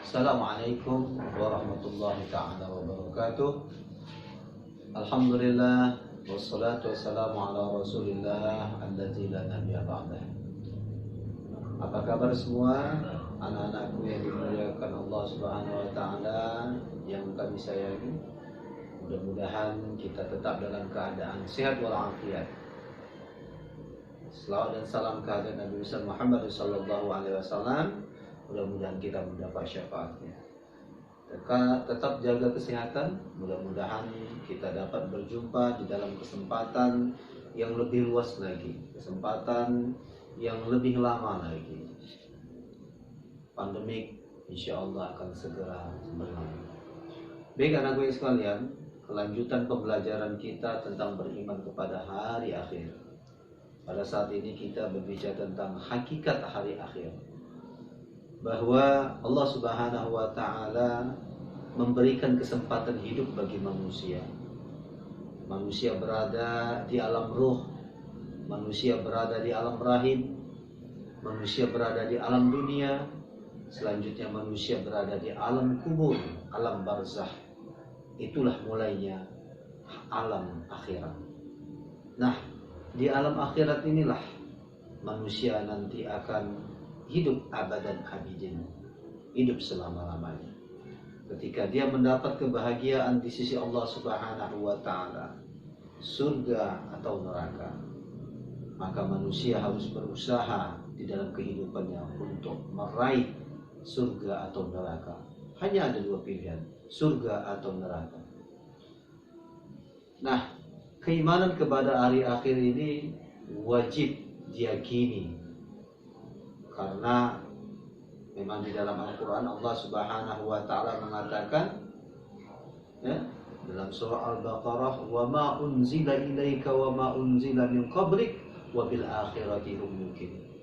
Assalamualaikum warahmatullahi ta'ala wabarakatuh. Alhamdulillah wassalatu wassalamu ala rasulillah alladzi la nabiyya ba'dah. Apa kabar semua anak-anakku yang dimuliakan Allah Subhanahu wa taala yang kami sayangi? Mudah-mudahan kita tetap dalam keadaan sehat walafiat. Selawat dan salam kehadirat Nabi Muhammad sallallahu alaihi wasallam. Mudah-mudahan kita mendapat syafaatnya. Tetap jaga kesehatan. Mudah-mudahan kita dapat berjumpa di dalam kesempatan yang lebih luas lagi, kesempatan yang lebih lama lagi. Pandemik insya Allah akan segera berlalu. Baik anak-anak sekalian, kelanjutan pembelajaran kita tentang beriman kepada hari akhir. Pada saat ini kita berbicara tentang hakikat hari akhir, bahwa Allah Subhanahu wa taala memberikan kesempatan hidup bagi manusia. Manusia berada di alam ruh, manusia berada di alam rahim, manusia berada di alam dunia, selanjutnya manusia berada di alam kubur, alam barzakh. Itulah mulainya alam akhirat. Nah, di alam akhirat inilah manusia nanti akan hidup abadan abidin, hidup selama-lamanya. Ketika dia mendapat kebahagiaan di sisi Allah Subhanahu wa taala, surga atau neraka, maka manusia harus berusaha di dalam kehidupannya untuk meraih surga atau neraka. Hanya ada dua pilihan, surga atau neraka. Nah, keimanan kepada hari akhir ini wajib diyakini, karena memang di dalam Al-Quran Allah Subhanahu wa ta'ala mengatakan dalam surah Al-Baqarah, wa ma unzila ilaika wa ma unzila min qablik wa bil akhirati hum yuqinun.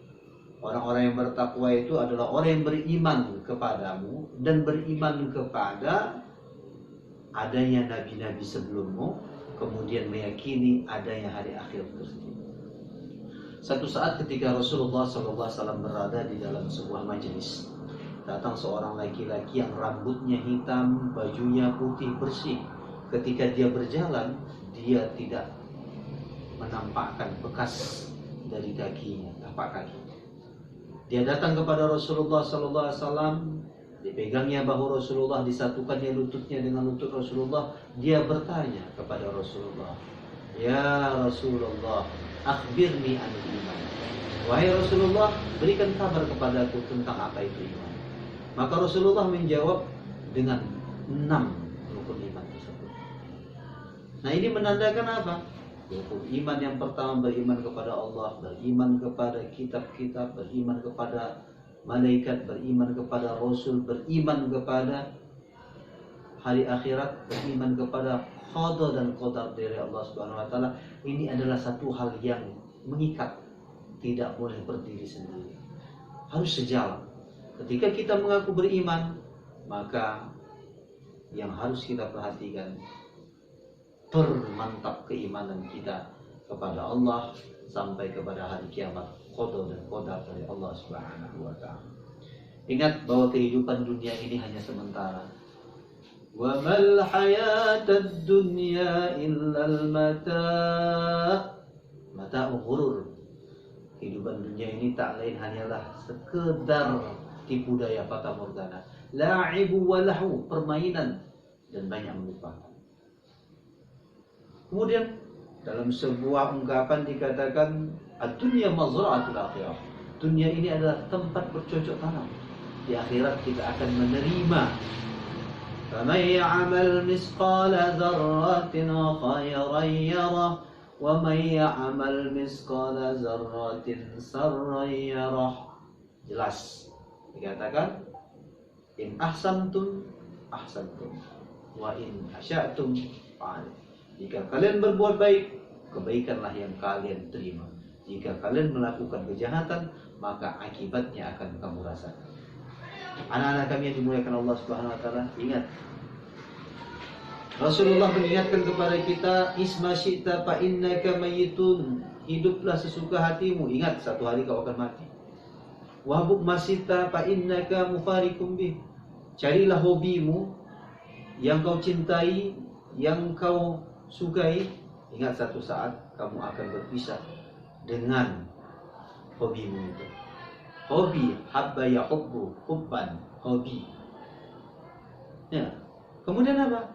Orang-orang yang bertakwa itu adalah orang yang beriman kepadamu dan beriman kepada adanya nabi-nabi sebelummu, kemudian meyakini adanya hari akhir tersebut. Satu saat ketika Rasulullah SAW berada di dalam sebuah majelis, datang seorang laki-laki yang rambutnya hitam, bajunya putih bersih. Ketika dia berjalan, dia tidak menampakkan bekas dari kakinya, tapak kaki. Dia datang kepada Rasulullah SAW, dipegangnya bahu Rasulullah, disatukannya lututnya dengan lutut Rasulullah. Dia bertanya kepada Rasulullah, "Ya Rasulullah, akhbirni anil iman." Wahai Rasulullah, berikan kabar kepadaku tentang apa itu iman. Maka Rasulullah menjawab dengan 6 rukun iman tersebut. Nah, ini menandakan apa? Rukun iman yang pertama, beriman kepada Allah, beriman kepada kitab-kitab, beriman kepada malaikat, beriman kepada Rasul, beriman kepada hari akhirat, beriman kepada qada dan qadar dari Allah Subhanahu wa taala. Ini adalah satu hal yang mengikat, tidak boleh berdiri sendiri, harus sejalan. Ketika kita mengaku beriman, maka yang harus kita perhatikan, permantap keimanan kita kepada Allah sampai kepada hari kiamat, qada dan qadar dari Allah Subhanahu wa taala. Ingat bahwa kehidupan dunia ini hanya sementara. Wa mal hayatad dunya illal mata'u ghurur. Kehidupan dunia ini tak lain hanyalah sekedar tipu daya fata morgana, la'ibu wa lahu, permainan dan banyak melupakan. Kemudian dalam sebuah ungkapan dikatakan, ad-dunya mazra'atul akhirah. Dunia ini adalah tempat bercocok tanam. Di akhirat kita akan menerima. فَمَنْ يَعْمَلْ مِثْقَالَ ذَرَّةٍ خَيْرًا يَرَهُ وَمَنْ يَعْمَلْ مِثْقَالَ ذَرَّةٍ شَرًّا يَرَهُ. Jelas dikatakan, in ahsantum ahsantum wa in asya'tum fa'al. Jika kalian berbuat baik, kebaikanlah yang kalian terima. Jika kalian melakukan kejahatan, maka akibatnya akan kamu rasakan. Anak-anak kami yang dimuliakan Allah Subhanahu wa taala, ingat, Rasulullah mengingatkan kepada kita, isma syi'ta fa innaka mayyitun. Hiduplah sesuka hatimu, ingat satu hari kau akan mati. Wahbub masita fa innaka mufarikum bih. Carilah hobimu yang kau cintai, yang kau sukai. Ingat satu saat kamu akan berpisah dengan hobimu itu. Hobi, habba ya hubbu, hubban, hobi. Ya. Kemudian apa?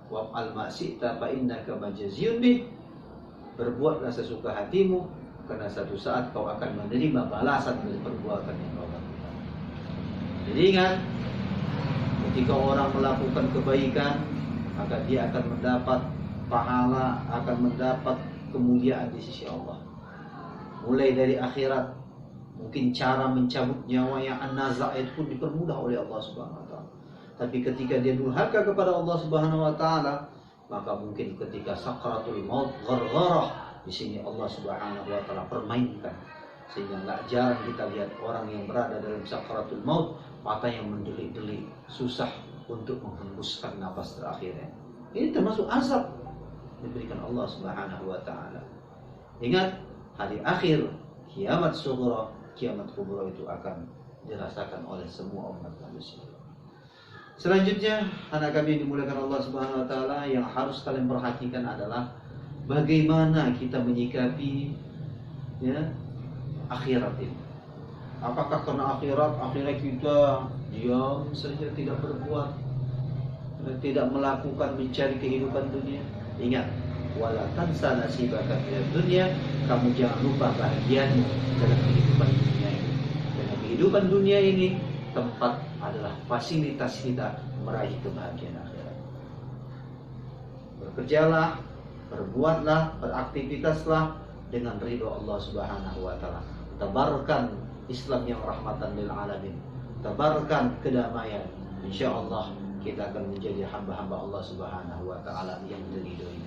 Wa'al ma'sita fa innaka majaziyun bih. Berbuatlah sesuka hatimu, karena satu saat kau akan menerima balasan dari perbuatan yang kau lakukan. Jadi ingat, ketika orang melakukan kebaikan, maka dia akan mendapat pahala, akan mendapat kemuliaan di sisi Allah. Mulai dari akhirat, mungkin cara mencabut nyawa yang an-naza' itu pun dipermudah oleh Allah Subhanahu wa taala. Tapi ketika dia durhaka kepada Allah Subhanahu wa taala, maka mungkin ketika sakratul maut ghargharah, di sini Allah Subhanahu wa taala permainkan. Sehingga enggak jarang kita lihat orang yang berada dalam sakratul maut, mata yang mendelik-delik, susah untuk menghembuskan nafas terakhirnya. Ini termasuk azab diberikan Allah Subhanahu wa taala. Ingat, hari akhir, kiamat sughra, kiamat kubra itu akan dirasakan oleh semua umat manusia. Selanjutnya, anak kami yang dimuliakan Allah Subhanahu wa taala, yang harus kalian perhatikan adalah bagaimana kita menyikapi akhirat ini. Apakah karena akhirnya kita diam saja, tidak berbuat, tidak melakukan mencari kehidupan dunia? Ingat, wala tansa nasibaka minad dunya, kamu jangan lupa bahagiamu dalam kehidupan dunia ini. Dalam kehidupan dunia ini, tempat adalah fasilitas kita meraih kebahagiaan akhirat. Bekerjalah, berbuatlah, beraktivitaslah dengan ridho Allah Subhanahu wa taala. Tabarkan Islam yang rahmatan lil alamin. Tabarkan kedamaian. Insyaallah kita akan menjadi hamba-hamba Allah Subhanahu wa taala yang diridhoi.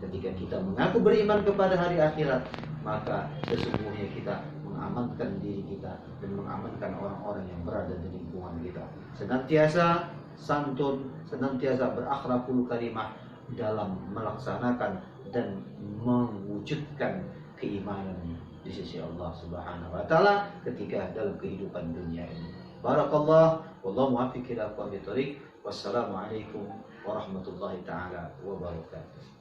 Ketika kita mengaku beriman kepada hari akhirat, maka sesungguhnya kita mengamankan diri kita dan mengamankan orang-orang yang berada di lingkungan kita. Senantiasa santun, senantiasa berakhlakul karimah dalam melaksanakan dan mewujudkan keimanan di sisi Allah Subhanahu wa taala ketika dalam kehidupan dunia ini. Barakallah, wallahu muwaffiq ila aqwamit thoriq. Wassalamualaikum warahmatullahi taala wabarakatuh.